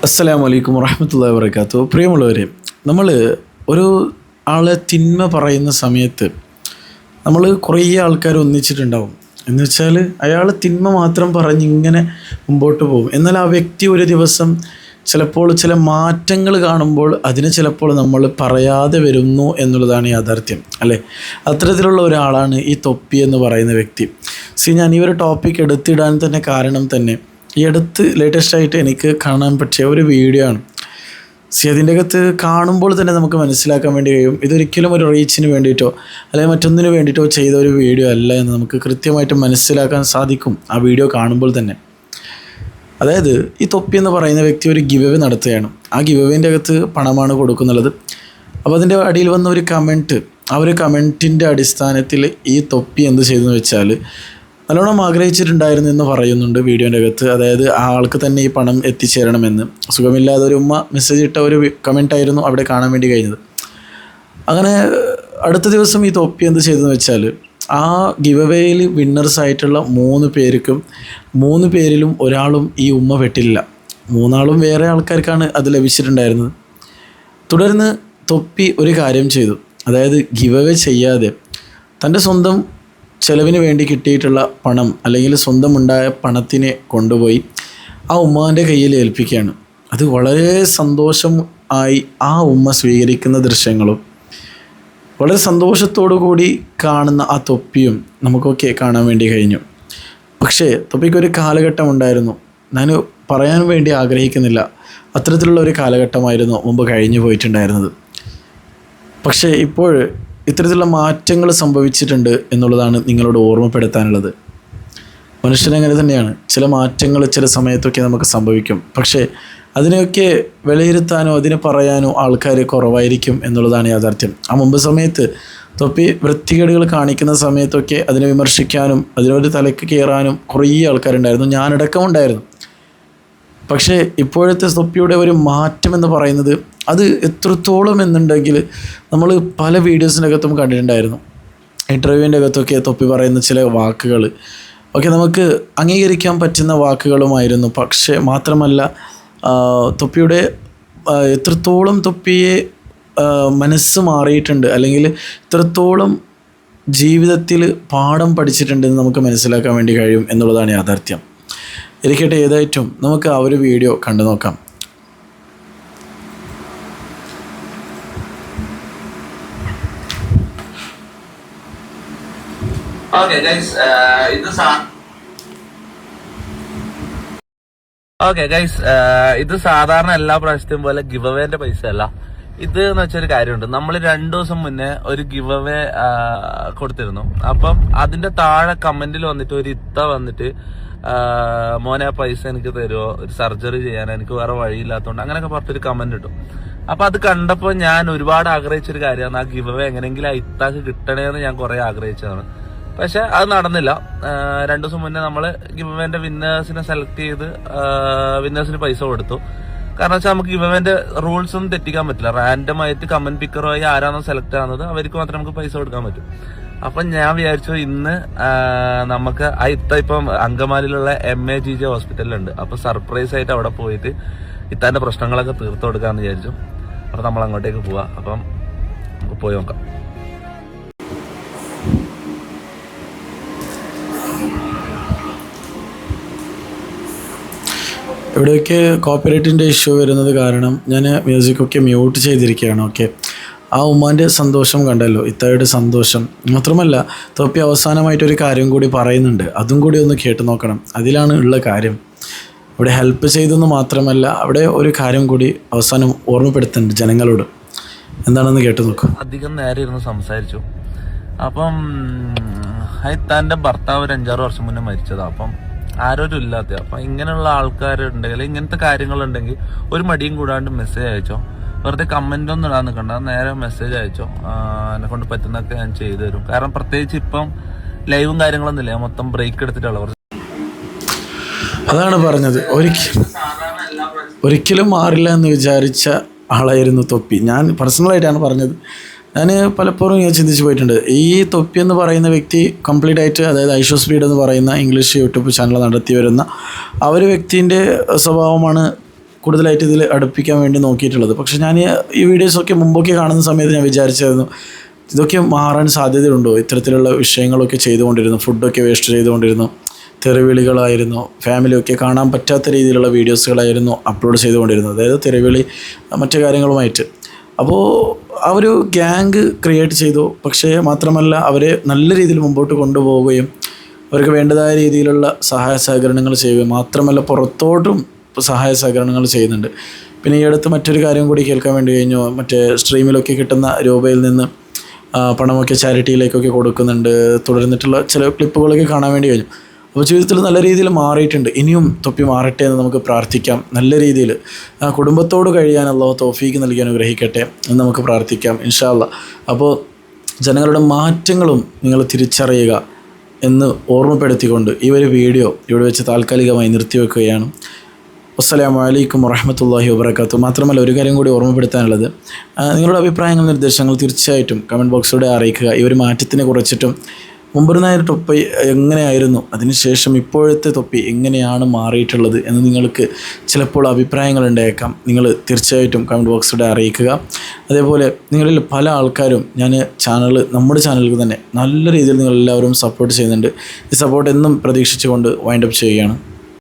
അസ്സലാമു അലൈക്കും വറഹ്മത്തുള്ളാഹി വബറകാതുഹു. പ്രിയമുള്ളവരെ, നമ്മൾ ഒരു ആളെ തിന്മ പറയുന്ന സമയത്ത് നമ്മൾ കുറേ ആൾക്കാർ ഒന്നിച്ചിട്ടുണ്ടാവും. എന്ന് വെച്ചാൽ അയാൾ തിന്മ മാത്രം പറഞ്ഞിങ്ങനെ മുമ്പോട്ട് പോകും. എന്നാൽ ആ വ്യക്തി ഒരു ദിവസം ചിലപ്പോൾ ചില മാറ്റങ്ങൾ കാണുമ്പോൾ അതിന് ചിലപ്പോൾ നമ്മൾ പറയാതെ വരുന്നു എന്നുള്ളതാണ് യാഥാർത്ഥ്യം, അല്ലേ? അത്തരത്തിലുള്ള ഒരാളാണ് ഈ തൊപ്പി എന്ന് പറയുന്ന വ്യക്തി. ഞാൻ ഈ ഒരു ടോപ്പിക് എടുത്തിടാൻ തന്നെ കാരണം തന്നെ ഈ അടുത്ത് ലേറ്റസ്റ്റായിട്ട് എനിക്ക് കാണാൻ പറ്റിയ ഒരു വീഡിയോ ആണ്. അതിൻ്റെ അകത്ത് കാണുമ്പോൾ തന്നെ നമുക്ക് മനസ്സിലാക്കാൻ വേണ്ടി കഴിയും ഇതൊരിക്കലും ഒരു റീച്ചിന് വേണ്ടിയിട്ടോ അല്ലെങ്കിൽ മറ്റൊന്നിന് വേണ്ടിയിട്ടോ ചെയ്ത ഒരു വീഡിയോ അല്ല എന്ന് നമുക്ക് കൃത്യമായിട്ട് മനസ്സിലാക്കാൻ സാധിക്കും ആ വീഡിയോ കാണുമ്പോൾ തന്നെ. അതായത് ഈ തൊപ്പി എന്ന് പറയുന്ന വ്യക്തി ഒരു ഗിവ് അവേ നടത്തുകയാണ്. ആ ഗിവ് അവേൻ്റെ അകത്ത് പണമാണ് കൊടുക്കുന്നുള്ളത്. അപ്പോൾ അതിൻ്റെ അടിയിൽ വന്ന ഒരു കമൻറ്റ്, ആ ഒരു കമൻറ്റിൻ്റെ അടിസ്ഥാനത്തിൽ ഈ തൊപ്പി എന്ത് ചെയ്തെന്ന് വെച്ചാൽ നല്ലോണം ആഗ്രഹിച്ചിട്ടുണ്ടായിരുന്നു എന്ന് പറയുന്നുണ്ട് വീഡിയോൻ്റെ അകത്ത്. അതായത് ആ ആൾക്ക് തന്നെ ഈ പണം എത്തിച്ചേരണമെന്ന്. സുഖമില്ലാതെ ഒരു ഉമ്മ മെസ്സേജ് ഇട്ട ഒരു കമൻറ്റായിരുന്നു അവിടെ കാണാൻ വേണ്ടി കഴിഞ്ഞത്. അങ്ങനെ അടുത്ത ദിവസം ഈ തൊപ്പി എന്ത് ചെയ്തെന്ന് വെച്ചാൽ ആ ഗിവ് അവേയിൽ വിന്നേഴ്സായിട്ടുള്ള 3 പേർക്കും 3 പേരിലും ഒരാളും ഈ ഉമ്മ പെട്ടില്ല. 3 ആളും വേറെ ആൾക്കാർക്കാണ് അത് ലഭിച്ചിട്ടുണ്ടായിരുന്നത്. തുടർന്ന് തൊപ്പി ഒരു കാര്യം ചെയ്തു. അതായത് ഗിവ് അവേ ചെയ്യാതെ തൻ്റെ സ്വന്തം ചെലവിന് വേണ്ടി കിട്ടിയിട്ടുള്ള പണം അല്ലെങ്കിൽ സ്വന്തമുണ്ടായ പണത്തിനെ കൊണ്ടുപോയി ആ ഉമ്മാൻ്റെ കയ്യിൽ ഏൽപ്പിക്കുകയാണ്. അത് വളരെ സന്തോഷം ആയി ആ ഉമ്മ സ്വീകരിക്കുന്ന ദൃശ്യങ്ങളും വളരെ സന്തോഷത്തോടു കൂടി കാണുന്ന ആ തൊപ്പിയും നമുക്കൊക്കെ കാണാൻ വേണ്ടി കഴിഞ്ഞു. പക്ഷേ തൊപ്പിക്കൊരു കാലഘട്ടം ഉണ്ടായിരുന്നു, ഞാൻ പറയാൻ വേണ്ടി ആഗ്രഹിക്കുന്നില്ല, അത്തരത്തിലുള്ള ഒരു കാലഘട്ടമായിരുന്നു മുമ്പ് കഴിഞ്ഞു പോയിട്ടുണ്ടായിരുന്നത്. പക്ഷേ ഇപ്പോൾ ഇത്തരത്തിലുള്ള മാറ്റങ്ങൾ സംഭവിച്ചിട്ടുണ്ട് എന്നുള്ളതാണ് നിങ്ങളോട് ഓർമ്മപ്പെടുത്താനുള്ളത്. മനുഷ്യനങ്ങനെ തന്നെയാണ്, ചില മാറ്റങ്ങൾ ചില സമയത്തൊക്കെ നമുക്ക് സംഭവിക്കും. പക്ഷേ അതിനെയൊക്കെ വിലയിരുത്താനോ അതിനെ പറയാനോ ആൾക്കാർ കുറവായിരിക്കും എന്നുള്ളതാണ് യാഥാർത്ഥ്യം. ആ മുമ്പ് സമയത്ത് തൊപ്പി വൃത്തികേടുകൾ കാണിക്കുന്ന സമയത്തൊക്കെ അതിനെ വിമർശിക്കാനും അതിനൊരു തലയ്ക്ക് കയറാനും കുറേ ആൾക്കാരുണ്ടായിരുന്നു, ഞാനടക്കം ഉണ്ടായിരുന്നു. പക്ഷേ ഇപ്പോഴത്തെ തൊപ്പിയുടെ ഒരു മാറ്റം എന്ന് പറയുന്നത് അത് എത്രത്തോളം എന്നുണ്ടെങ്കിൽ നമ്മൾ പല വീഡിയോസിൻ്റെ അകത്തും കണ്ടിട്ടുണ്ടായിരുന്നു. ഇൻ്റർവ്യൂവിൻ്റെ അകത്തൊക്കെ തൊപ്പി പറയുന്ന ചില വാക്കുകൾ ഒക്കെ നമുക്ക് അംഗീകരിക്കാൻ പറ്റുന്ന വാക്കുകളുമായിരുന്നു. പക്ഷേ മാത്രമല്ല തൊപ്പിയുടെ എത്രത്തോളം തൊപ്പിയെ മനസ്സ് മാറിയിട്ടുണ്ട് അല്ലെങ്കിൽ എത്രത്തോളം ജീവിതത്തിൽ പാഠം പഠിച്ചിട്ടുണ്ടെന്ന് നമുക്ക് മനസ്സിലാക്കാൻ വേണ്ടി കഴിയും എന്നുള്ളതാണ് യാഥാർത്ഥ്യം. ഇരിക്കട്ടെ, ഏതായിട്ടും നമുക്ക് ആ ഒരു വീഡിയോ കണ്ടു നോക്കാം. ഓക്കെ ഗൈസ്, ഇത് സാധാരണ എല്ലാ പ്രാവശ്യത്തെയും പോലെ ഗിവ് അവേന്റെ പൈസ അല്ല. ഇത് എന്ന് വെച്ചൊരു കാര്യമുണ്ട്. നമ്മൾ 2 ദിവസം മുന്നേ ഒരു ഗിവ് അവേ കൊടുത്തിരുന്നു. അപ്പം അതിന്റെ താഴെ കമന്റിൽ വന്നിട്ട് ഒരു ഇത്ത വന്നിട്ട് മോനെ ആ പൈസ എനിക്ക് തരുമോ, ഒരു സർജറി ചെയ്യാൻ, എനിക്ക് വേറെ വഴിയില്ലാത്തതുകൊണ്ട് അങ്ങനെയൊക്കെ പറഞ്ഞൊരു കമന്റ് ഇട്ടു. അപ്പൊ അത് കണ്ടപ്പോൾ ഞാൻ ഒരുപാട് ആഗ്രഹിച്ചൊരു കാര്യമാണ് ആ ഗിവ് അവേ എങ്ങനെയെങ്കിലും ആ ഇത്താക്ക് കിട്ടണേന്ന് ഞാൻ കുറെ ആഗ്രഹിച്ചതാണ്. പക്ഷെ അത് നടന്നില്ല. 2 ദിവസം മുന്നേ നമ്മൾ ഗിവ് അവേന്റെ വിന്നേഴ്സിനെ സെലക്ട് ചെയ്ത് വിന്നേഴ്സിന് പൈസ കൊടുത്തു. കാരണം വെച്ചാൽ നമുക്ക് ഗിവ് അവേന്റെ റൂൾസ് ഒന്നും തെറ്റിക്കാൻ പറ്റില്ല. റാൻഡം ആയിട്ട് കമന്റ് പിക്കറുമായി ആരാണോ സെലക്ട് ആവുന്നത് അവർക്ക് മാത്രമേ നമുക്ക് പൈസ കൊടുക്കാൻ പറ്റൂ. അപ്പൊ ഞാൻ വിചാരിച്ചു ഇന്ന് നമുക്ക് ഇപ്പം അങ്കമാലിയിലുള്ള MAGJ ഹോസ്പിറ്റലിലുണ്ട്. അപ്പൊ സർപ്രൈസ് ആയിട്ട് അവിടെ പോയിട്ട് ഇത്താന്റെ പ്രശ്നങ്ങളൊക്കെ തീർത്തു കൊടുക്കാന്ന് വിചാരിച്ചു. അപ്പൊ നമ്മൾ അങ്ങോട്ടേക്ക് പോവാ. അപ്പം നമുക്ക് പോയി നോക്കാം. ഇവിടെയൊക്കെ കോപ്പിറൈറ്റിൻ്റെ ഇഷ്യൂ വരുന്നത് കാരണം ഞാൻ മ്യൂസിക്കൊക്കെ മ്യൂട്ട് ചെയ്തിരിക്കുകയാണ്. ഓക്കെ, ആ ഉമ്മാൻ്റെ സന്തോഷം കണ്ടല്ലോ, ഇത്തായുടെ സന്തോഷം. മാത്രമല്ല തൊപ്പി അവസാനമായിട്ടൊരു കാര്യം കൂടി പറയുന്നുണ്ട്, അതും കൂടി ഒന്ന് കേട്ട് നോക്കണം. അതിലാണ് ഉള്ള കാര്യം. ഇവിടെ ഹെൽപ്പ് ചെയ്തെന്ന് മാത്രമല്ല അവിടെ ഒരു കാര്യം കൂടി അവസാനം ഓർമ്മപ്പെടുത്തുന്നുണ്ട് ജനങ്ങളോട്. എന്താണെന്ന് കേട്ട് നോക്കാം. അധികം നേരെ ഇരുന്ന് സംസാരിച്ചു. അപ്പം ഇത്താൻ്റെ ഭർത്താവ് ഒരു 5-6 വർഷം മുന്നേ മരിച്ചതാണ്. അപ്പം ആരോരും ഇല്ലാത്ത. അപ്പം ഇങ്ങനെയുള്ള ആൾക്കാരുണ്ടെങ്കിൽ ഇങ്ങനത്തെ കാര്യങ്ങളുണ്ടെങ്കിൽ ഒരു മടിയും കൂടാണ്ട് മെസ്സേജ് അയച്ചോ. വെറുതെ കമന്റ് ഒന്നും ഇടാൻ നിൽക്കണ്ട, നേരെ മെസ്സേജ് അയച്ചോ. എന്നെ കൊണ്ട് പറ്റുന്നതൊക്കെ ഞാൻ ചെയ്തു തരും. കാരണം പ്രത്യേകിച്ച് ഇപ്പം ലൈവും കാര്യങ്ങളൊന്നും ഇല്ല, മൊത്തം ബ്രേക്ക് എടുത്തിട്ടുള്ള കുറച്ച്. അതാണ് പറഞ്ഞത്, ഒരിക്കലും മാറില്ല എന്ന് വിചാരിച്ച ആളായിരുന്നു തൊപ്പി. ഞാൻ പേഴ്സണലായിട്ടാണ് പറഞ്ഞത്. ഞാൻ പലപ്പോഴും ഞാൻ ചിന്തിച്ച് പോയിട്ടുണ്ട്. ഈ തൊപ്പി എന്ന് പറയുന്ന വ്യക്തി കംപ്ലീറ്റ് ആയിട്ട്, അതായത് ഐഷോ സ്പീഡ് എന്ന് പറയുന്ന ഇംഗ്ലീഷ് യൂട്യൂബ് ചാനൽ നടത്തി വരുന്ന ആ ഒരു വ്യക്തിൻ്റെ സ്വഭാവമാണ് കൂടുതലായിട്ട് ഇതിൽ അടുപ്പിക്കാൻ വേണ്ടി നോക്കിയിട്ടുള്ളത്. പക്ഷേ ഞാൻ ഈ വീഡിയോസൊക്കെ മുമ്പൊക്കെ കാണുന്ന സമയത്ത് ഞാൻ വിചാരിച്ചായിരുന്നു ഇതൊക്കെ മാറാൻ സാധ്യതയുണ്ടോ, ഇത്തരത്തിലുള്ള വിഷയങ്ങളൊക്കെ ചെയ്തുകൊണ്ടിരുന്നു, ഫുഡൊക്കെ വേസ്റ്റ് ചെയ്തുകൊണ്ടിരുന്നു, തെറിവിളികളായിരുന്നു, ഫാമിലിയൊക്കെ കാണാൻ പറ്റാത്ത രീതിയിലുള്ള വീഡിയോസുകളായിരുന്നു അപ്ലോഡ് ചെയ്തുകൊണ്ടിരുന്നത്, അതായത് തെറിവിളി മറ്റു കാര്യങ്ങളുമായിട്ട്. അപ്പോൾ ആ ഒരു ഗ്യാങ് ക്രിയേറ്റ് ചെയ്തു. പക്ഷേ മാത്രമല്ല അവരെ നല്ല രീതിയിൽ മുമ്പോട്ട് കൊണ്ടുപോവുകയും അവർക്ക് വേണ്ടതായ രീതിയിലുള്ള സഹായ സഹകരണങ്ങൾ ചെയ്യുകയും മാത്രമല്ല പുറത്തോട്ടും സഹായ സഹകരണങ്ങൾ ചെയ്യുന്നുണ്ട്. പിന്നെ ഈ അടുത്ത് മറ്റൊരു കാര്യം കൂടി കേൾക്കാൻ വേണ്ടി കഴിഞ്ഞു. മറ്റേ സ്ട്രീമിലൊക്കെ കിട്ടുന്ന രൂപയിൽ നിന്ന് പണമൊക്കെ ചാരിറ്റിയിലേക്കൊക്കെ കൊടുക്കുന്നുണ്ട്. തുടർന്നിട്ടുള്ള ചില ക്ലിപ്പുകളൊക്കെ കാണാൻ വേണ്ടി കഴിഞ്ഞു. അപ്പോൾ ജീവിതത്തിൽ നല്ല രീതിയിൽ മാറിയിട്ടുണ്ട്. ഇനിയും തൊപ്പി മാറട്ടെ എന്ന് നമുക്ക് പ്രാർത്ഥിക്കാം. നല്ല രീതിയിൽ കുടുംബത്തോട് കഴിയാൻ അല്ലാഹു തൗഫീക്ക് നൽകി അനുഗ്രഹിക്കട്ടെ എന്ന് നമുക്ക് പ്രാർത്ഥിക്കാം ഇൻഷാ അല്ലാഹ്. അപ്പോൾ ജനങ്ങളുടെ മാറ്റങ്ങളും നിങ്ങൾ തിരിച്ചറിയുക എന്ന് ഓർമ്മപ്പെടുത്തിക്കൊണ്ട് ഈ ഒരു വീഡിയോ ഇവിടെ വെച്ച് താൽക്കാലികമായി നിർത്തിവെക്കുകയാണ്. അസ്സലാമു അലൈക്കും വറഹ്മത്തുള്ളാഹി വബറകാതുഹു. മാത്രമല്ല ഒരു കാര്യം കൂടി ഓർമ്മപ്പെടുത്താനുള്ളത്, നിങ്ങളുടെ അഭിപ്രായങ്ങൾ നിർദ്ദേശങ്ങൾ തീർച്ചയായിട്ടും കമൻറ്റ് ബോക്സിലൂടെ അറിയിക്കുക. ഈ ഒരു മാറ്റത്തിനെ കുറിച്ചിട്ടും മുമ്പൊരുനായ തൊപ്പി എങ്ങനെയായിരുന്നു, അതിനുശേഷം ഇപ്പോഴത്തെ തൊപ്പി എങ്ങനെയാണ് മാറിയിട്ടുള്ളത് എന്ന് നിങ്ങൾക്ക് ചിലപ്പോൾ അഭിപ്രായങ്ങൾ ഉണ്ടായേക്കാം. നിങ്ങൾ തീർച്ചയായിട്ടും കമൻറ്റ് ബോക്സിലൂടെ അറിയിക്കുക. അതേപോലെ നിങ്ങളിൽ പല ആൾക്കാരും നമ്മുടെ ചാനലിൽ തന്നെ നല്ല രീതിയിൽ നിങ്ങളെല്ലാവരും സപ്പോർട്ട് ചെയ്യുന്നുണ്ട്. ഈ സപ്പോർട്ട് എന്നും പ്രതീക്ഷിച്ചുകൊണ്ട് വൈൻഡപ്പ് ചെയ്യുകയാണ്.